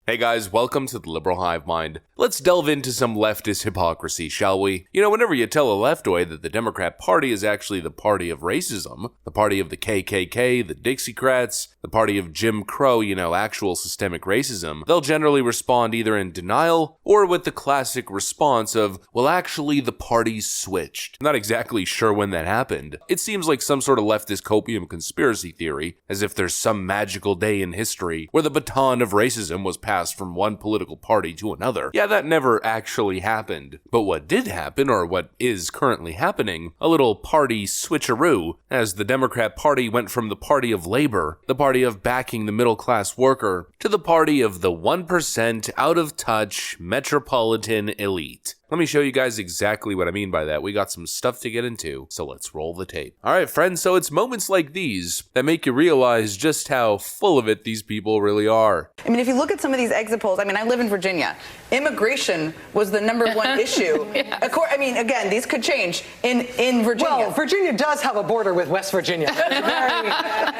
Hey guys, welcome to the Liberal Hive Mind. Let's delve into some leftist hypocrisy, shall we? You know, whenever you tell a leftoid that the Democrat Party is actually the party of racism, the party of the KKK, the Dixiecrats, the party of Jim Crow, actual systemic racism, they'll generally respond either in denial or with the classic response of, well, actually, the party's switched. I'm not exactly sure when that happened. It seems like some sort of leftist copium conspiracy theory, as if there's some magical day in history where the baton of racism was passed from one political party to another. Yeah, that never actually happened. But what did happen, or what is currently happening, a little party switcheroo, as the Democrat Party went from the party of labor, the party of backing the middle-class worker, to the party of the 1% out-of-touch metropolitan elite. Let me show you guys exactly what I mean by that. We got some stuff to get into, so let's roll the tape. Alright friends, so it's moments like these that make you realize just how full of it these people really are. I mean, if you look at some of these exit polls, I live in Virginia. Immigration was the number one issue. Yes. Again, these could change in Virginia. Well, Virginia does have a border with West Virginia.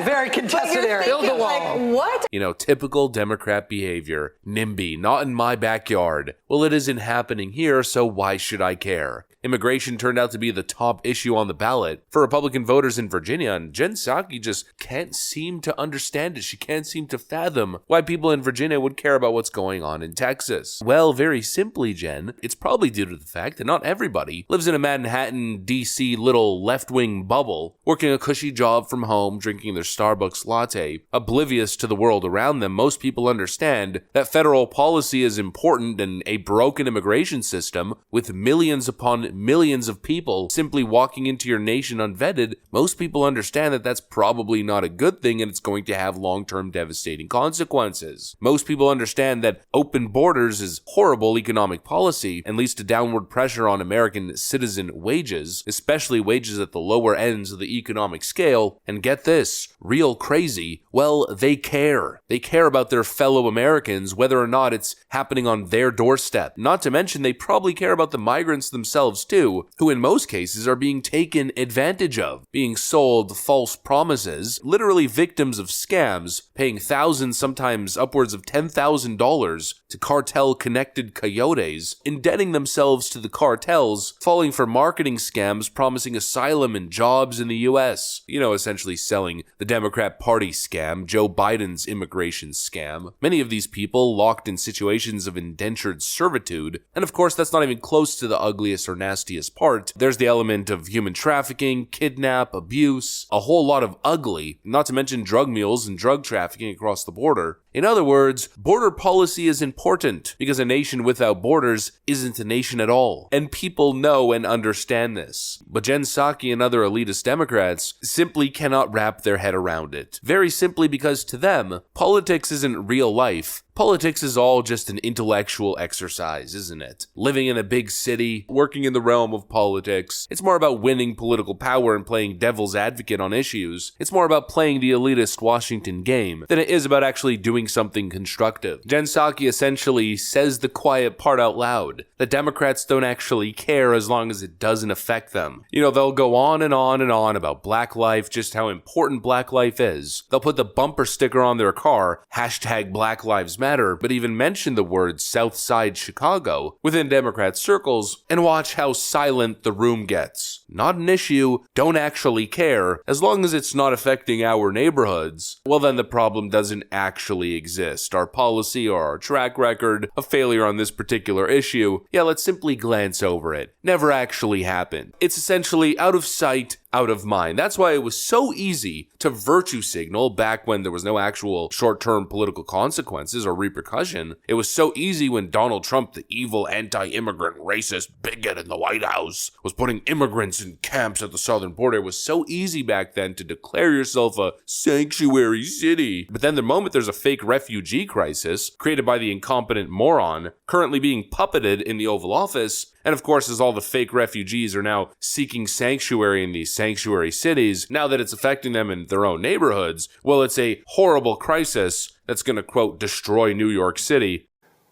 Very contested area. Build a wall. What? Typical Democrat behavior. NIMBY, not in my backyard. Well, it isn't happening here, so why should I care? Immigration turned out to be the top issue on the ballot for Republican voters in Virginia, and Jen Psaki just can't seem to understand it. She can't seem to fathom why people in Virginia would care about what's going on in Texas. Well, very simply, Jen, it's probably due to the fact that not everybody lives in a Manhattan, DC little left-wing bubble, working a cushy job from home, drinking their Starbucks latte, oblivious to the world around them. Most people understand that federal policy is important, and a broken immigration system with millions upon millions of people simply walking into your nation unvetted, most people understand that that's probably not a good thing and it's going to have long-term devastating consequences. Most people understand that open borders is horrible economic policy and leads to downward pressure on American citizen wages, especially wages at the lower ends of the economic scale. And get this, real crazy, well, they care. They care about their fellow Americans, whether or not it's happening on their doorstep. Not to mention, they probably care about the migrants themselves too, who in most cases are being taken advantage of, being sold false promises, literally victims of scams, paying thousands, sometimes upwards of $10,000 to cartel-connected coyotes, indebting themselves to the cartels, falling for marketing scams promising asylum and jobs in the US. Essentially selling the Democrat Party scam, Joe Biden's immigration scam. Many of these people locked in situations of indentured servitude, and of course that's not even close to the ugliest or nastiest part. There's the element of human trafficking, kidnap, abuse, a whole lot of ugly, not to mention drug mules and drug trafficking across the border. In other words, border policy is important because a nation without borders isn't a nation at all. And people know and understand this. But Jen Psaki and other elitist Democrats simply cannot wrap their head around it. Very simply because to them, politics isn't real life. Politics is all just an intellectual exercise, isn't it? Living in a big city, working in the realm of politics, it's more about winning political power and playing devil's advocate on issues. It's more about playing the elitist Washington game than it is about actually doing something constructive. Jen Psaki essentially says the quiet part out loud. The Democrats don't actually care as long as it doesn't affect them. They'll go on and on and on about black life, just how important black life is. They'll put the bumper sticker on their car, hashtag Black Lives Matter, but even mention the words Southside Chicago within Democrat circles, and watch how silent the room gets. Not an issue, don't actually care, as long as it's not affecting our neighborhoods. Well, then the problem doesn't actually exist. Our policy or our track record of failure on this particular issue, let's simply glance over it. Never actually happened. It's essentially out of sight, out of mind. That's why it was so easy to virtue signal back when there was no actual short-term political consequences or repercussion. It was so easy when Donald Trump, the evil anti-immigrant racist bigot in the White House, was putting immigrants in camps at the southern border. It was so easy back then to declare yourself a sanctuary city. But then the moment there's a fake refugee crisis created by the incompetent moron currently being puppeted in the Oval Office, and of course, as all the fake refugees are now seeking sanctuary in these sanctuary cities, now that it's affecting them in their own neighborhoods, well, it's a horrible crisis that's going to, quote, destroy New York City.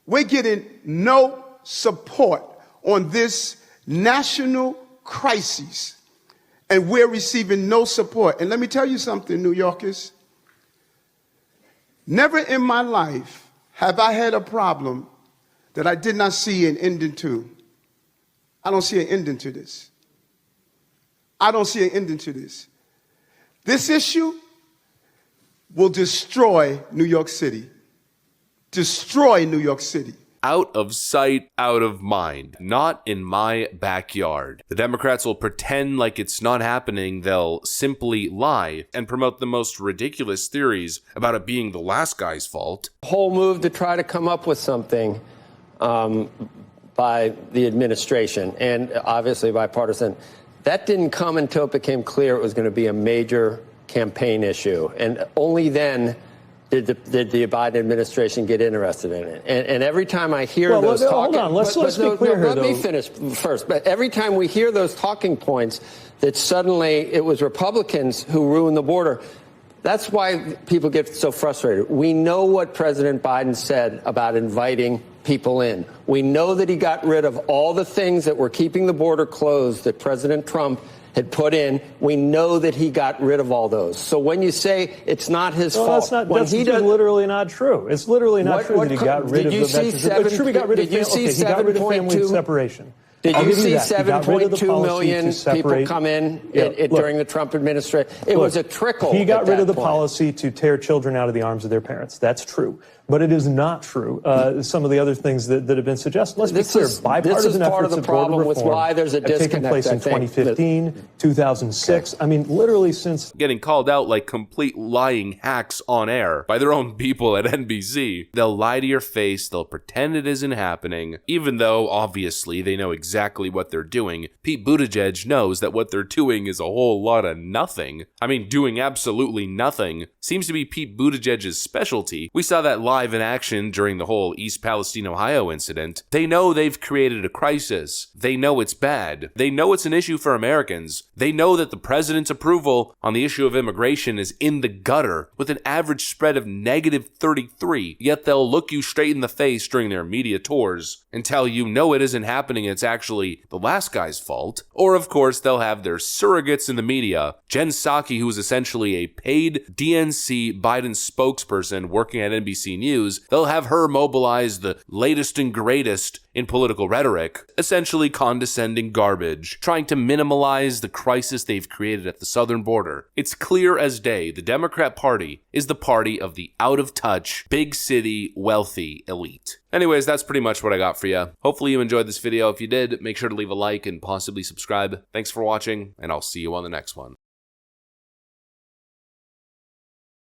We're getting no support on this national crisis, and we're receiving no support. And let me tell you something, New Yorkers. Never in my life have I had a problem that I did not see an ending to? I don't see an ending to this. I don't see an ending to this. This issue will destroy New York City. Destroy New York City. Out of sight, out of mind. Not in my backyard. The Democrats will pretend like it's not happening. They'll simply lie and promote the most ridiculous theories about it being the last guy's fault. Whole move to try to come up with something by the administration and obviously bipartisan. That didn't come until it became clear it was going to be a major campaign issue. And only then did the Biden administration get interested in it. And every time I hear those hold on, let's be clear here, let me finish first. But every time we hear those talking points that suddenly it was Republicans who ruined the border, that's why people get so frustrated. We know what President Biden said about inviting people in. We know that he got rid of all the things that were keeping the border closed that President Trump had put in. We know that he got rid of all those. So when you say it's not his fault, that's literally not true. It's literally not true that he got rid of the veterans. It's true he got rid of he got rid of family separation. Did you see 7.2 million people come in during the Trump administration? It was a trickle. He got rid of the policy to tear children out of the arms of their parents. That's true. But it is not true. Some of the other things that have been suggested. Let's be clear. Bipartisan efforts of border reform have taken place in 2015, 2006. I mean, literally since getting called out like complete lying hacks on air by their own people at NBC. They'll lie to your face. They'll pretend it isn't happening, even though obviously they know exactly what they're doing. Pete Buttigieg knows that what they're doing is a whole lot of nothing. I mean, doing absolutely nothing seems to be Pete Buttigieg's specialty. We saw that live in action during the whole East Palestine, Ohio incident. They know they've created a crisis. They know it's bad. They know it's an issue for Americans. They know that the president's approval on the issue of immigration is in the gutter with an average spread of negative 33, yet they'll look you straight in the face during their media tours and tell you no, it isn't happening, it's actually the last guy's fault. Or of course they'll have their surrogates in the media. Jen Psaki, who is essentially a paid DNC Biden spokesperson working at NBC News, they'll have her mobilize the latest and greatest in political rhetoric, essentially condescending garbage, trying to minimize the crisis they've created at the southern border. It's clear as day the Democrat Party is the party of the out-of-touch, big city, wealthy elite. Anyways, that's pretty much what I got for you. Hopefully you enjoyed this video. If you did, make sure to leave a like and possibly subscribe. Thanks for watching, and I'll see you on the next one.